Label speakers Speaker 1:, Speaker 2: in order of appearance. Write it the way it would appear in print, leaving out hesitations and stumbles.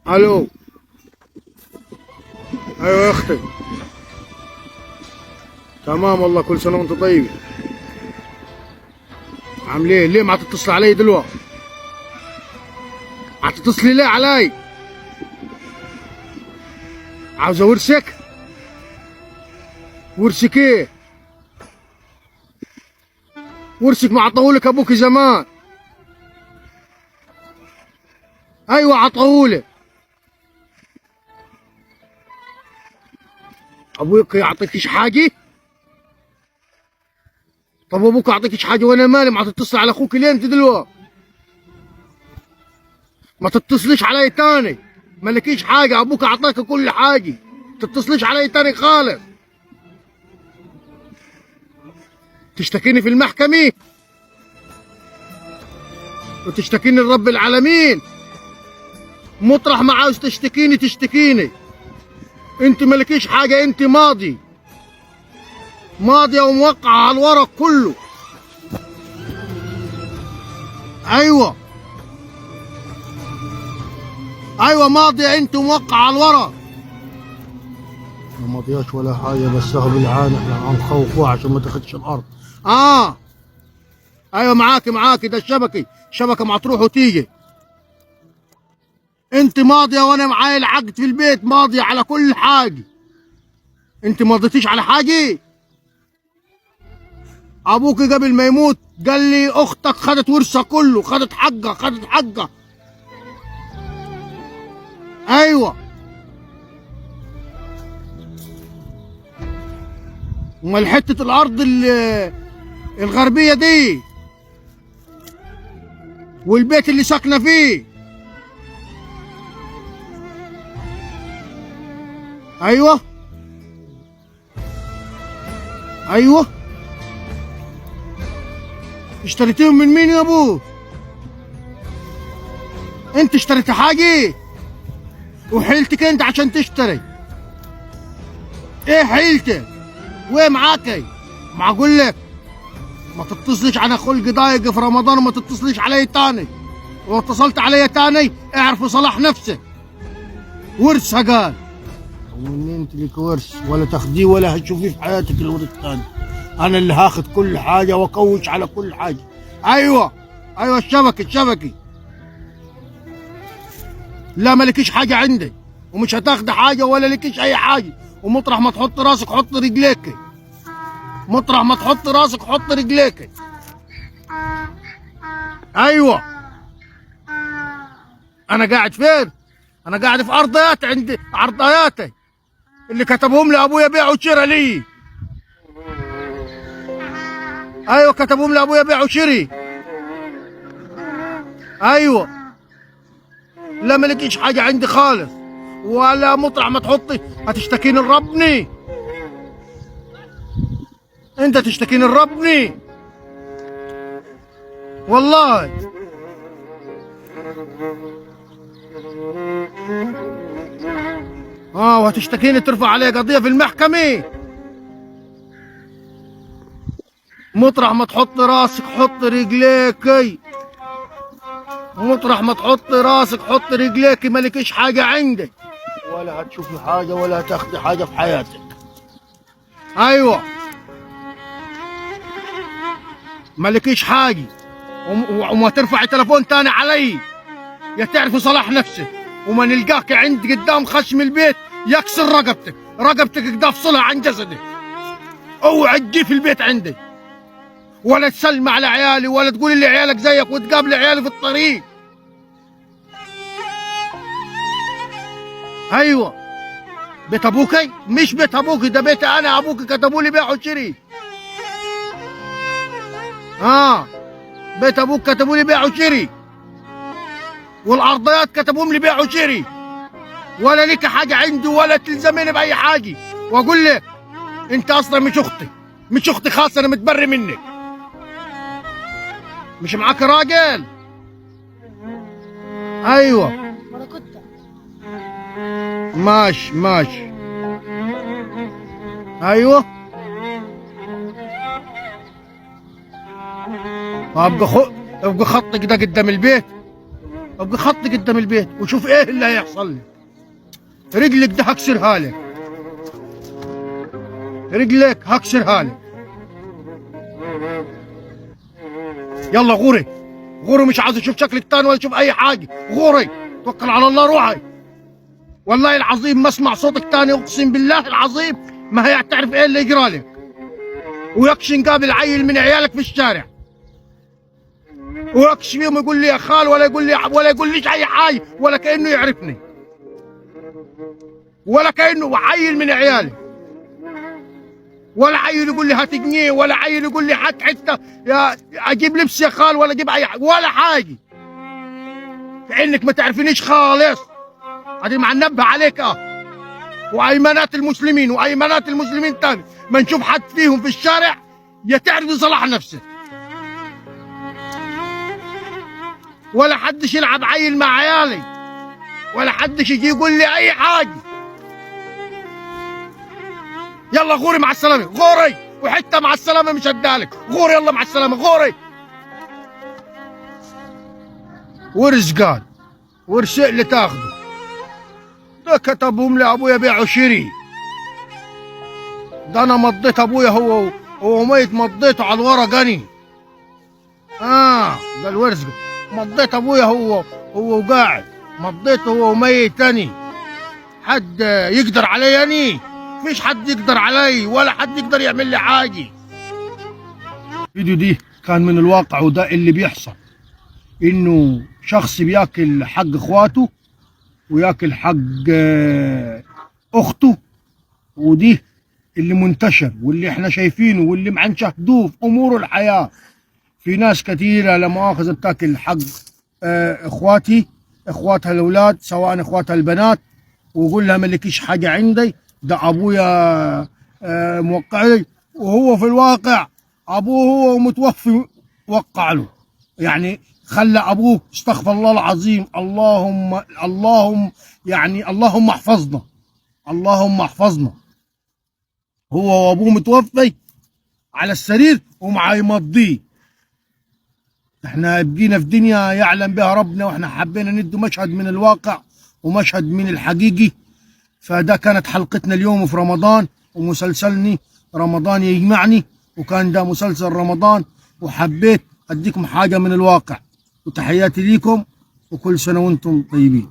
Speaker 1: الو. ايوه يا اختي. تمام والله، كل سنه وانت طيبه. عامل ايه؟ ليه ما هتتصل علي دلوقتي؟ هتتصلي ليه علي؟ عاوزه ورثك؟ ورثك ايه؟ ورثك ما عطاهولك ابوك زمان. ايوه عطاهولك. ابوك يعطيكش حاجه؟ طب ابوك يعطيكش حاجه وانا مالي؟ ما هتتصل على اخوك ليه انت دلوقتي؟ ما تتصليش علي تاني، مالكيش حاجه، ابوك اعطاك كل حاجه، تتصليش علي تاني خالص. تشتكيني في المحكمه وتشتكيني لرب العالمين. مطرح ما عاوز تشتكيني تشتكيني، انت مالكيش حاجه، انت ماضي، ماضيه وموقعه على الورق كله. ايوه ايوه ماضيه، انت موقعه على الورق. ما ماضياش ولا حاجه، بس هو بالعانى احنا عم نخوفوها عشان ما تاخدش الارض. ايوه معاكي، ده الشبكه مع تروح وتيجي. انت ماضيه وانا معايا العقد في البيت، ماضيه على كل حاجه. انت ما رضيتيش على حاجه. ابوك قبل ما يموت قال لي اختك خدت ورثها كله، خدت حقها. ايوه. امال حته الارض الغربيه دي والبيت اللي ساكنه فيه. ايوه اشتريتيهم من مين يا ابو؟ انت اشتريت حاجه وحيلتك انت عشان تشتري؟ ايه حيلتك؟ وايه معاكي؟ ما اقول لك ما تتصليش على خلق ضايق في رمضان، وما تتصليش علي تاني، ولو اتصلت علي تاني اعرف صلاح نفسك. ورثها قال. ومن انت لك ورث ولا تاخديه ولا هتشوفيه في حياتك الورث تاني. انا اللي هاخد كل حاجه واكوش على كل حاجه. ايوه الشبكه. لا مالكيش حاجه عندي، ومش هتاخدي حاجه ولا لكيش اي حاجه. ومطرح ما تحط راسك حط رجليك، مطرح ما تحط راسك حط رجليك. ايوه. انا قاعد فين؟ انا قاعد في ارضيات، عندي عرضياتي اللي كتبهم لي ابويا بيع وشرى لي. ايوه كتبهم لي ابويا بيع وشري. ايوه. لا مالكيش حاجه عندي خالص، ولا مطرح ما تحطي هتشتكيني لربني. انت تشتكيني لربني والله. وهتشتكيني ترفع علي قضيه في المحكمه. مطرح ما تحط راسك حط رجليكي، مطرح ما تحط راسك حط رجليكي. مالكيش حاجه عندك، ولا هتشوفي حاجه ولا هتاخدي حاجه في حياتك. ايوه مالكيش حاجه، وما ترفعي تليفون تاني علي، يا تعرفي صلاح نفسك، وما نلقاك عند قدام خشم البيت يكسر رقبتك كده افصلها عن جسدك. اوعي تجي في البيت عندي، ولا تسلمي على عيالي، ولا تقولي لي عيالك زيك وتقابلي عيالي في الطريق. ايوه بيت ابوكي؟ مش بيت ابوكي، ده بيتي انا. ابوكي كتبوا لي بيع وشري. بيت ابوك كتبوا لي بيع وشري، والارضيات كتبوهم لي بيع وشري، ولا لك حاجه عندي ولا تلزميني باي حاجه. واقول لك انت اصلا مش اختي خاصه، انا متبري منك. مش معاك راجل؟ ايوه ماشي. ايوه ابقى خطك ده قدام البيت. ابقى خطي قدام البيت وشوف ايه اللي هيحصل لك. رجلك ده هكسرها لك، رجلك هكسرها لك. يلا غوري غوري، مش عايز اشوف شكلك تاني ولا اشوف اي حاجه. غوري، توكل على الله، روحي. والله العظيم ما اسمع صوتك تاني، اقسم بالله العظيم ما هي تعرف ايه اللي يجرى لك. ويكش نقابل عيل من عيالك في الشارع، ويكش فيهم يقول لي يا خال، ولا يقول ليش اي حاجه، ولا كانه يعرفني، ولا كانه عيل من عيالي. ولا عيل يقول لي هات جنيه، ولا عيل يقول لي هات حته يا اجيب لبس يا خال، ولا اجيب اي حاجه ولا حاجه. كانك ما تعرفينيش خالص. هذه مع ننبه عليك وايمانات المسلمين وايمانات المسلمين تاني، ما نشوف حد فيهم في الشارع يا تعرف يصلح نفسه، ولا حدش يلعب عيل مع عيالي، ولا حدش يجي يقول لي اي حاجه. يلا غوري مع السلامه، غوري، وحتى مع السلامه مش هدالك. غوري يلا مع السلامه، غوري. ورث قال ورث اللي تاخده ده كتبهم لي ابويا بيع وشري. ده انا مضيت ابويا هو ميت، مضيته على الورق اني. ده الورث، مضيت ابويا هو قاعد، مضيته هو ميت اني. حد يقدر علي اني؟ مفيش حد يقدر علي، ولا حد يقدر يعمل لي حاجه. الفيديو دي كان من الواقع، وده اللي بيحصل، انه شخص بياكل حق اخواته وياكل حق اخته، ودي اللي منتشر واللي احنا شايفينه واللي معنشاهدوه في امور الحياه. في ناس كثيره لا مؤاخذه بتاكل حق اخواتها الاولاد، سواء اخواتها البنات، ويقول لها ملكيش حاجه عندي، ده ابويا موقع لي، وهو في الواقع ابوه هو متوفي وقع له. يعني خلى ابوه، استغفر الله العظيم، اللهم احفظنا، اللهم احفظنا. هو وابوه متوفي على السرير ومعاه يمضيه. احنا بقينا في دنيا يعلم بها ربنا، واحنا حبينا ندوا مشهد من الواقع ومشهد من الحقيقي. فده كانت حلقتنا اليوم في رمضان، ومسلسلني رمضان يجمعني، وكان ده مسلسل رمضان، وحبيت اديكم حاجة من الواقع. وتحياتي ليكم، وكل سنة وانتم طيبين.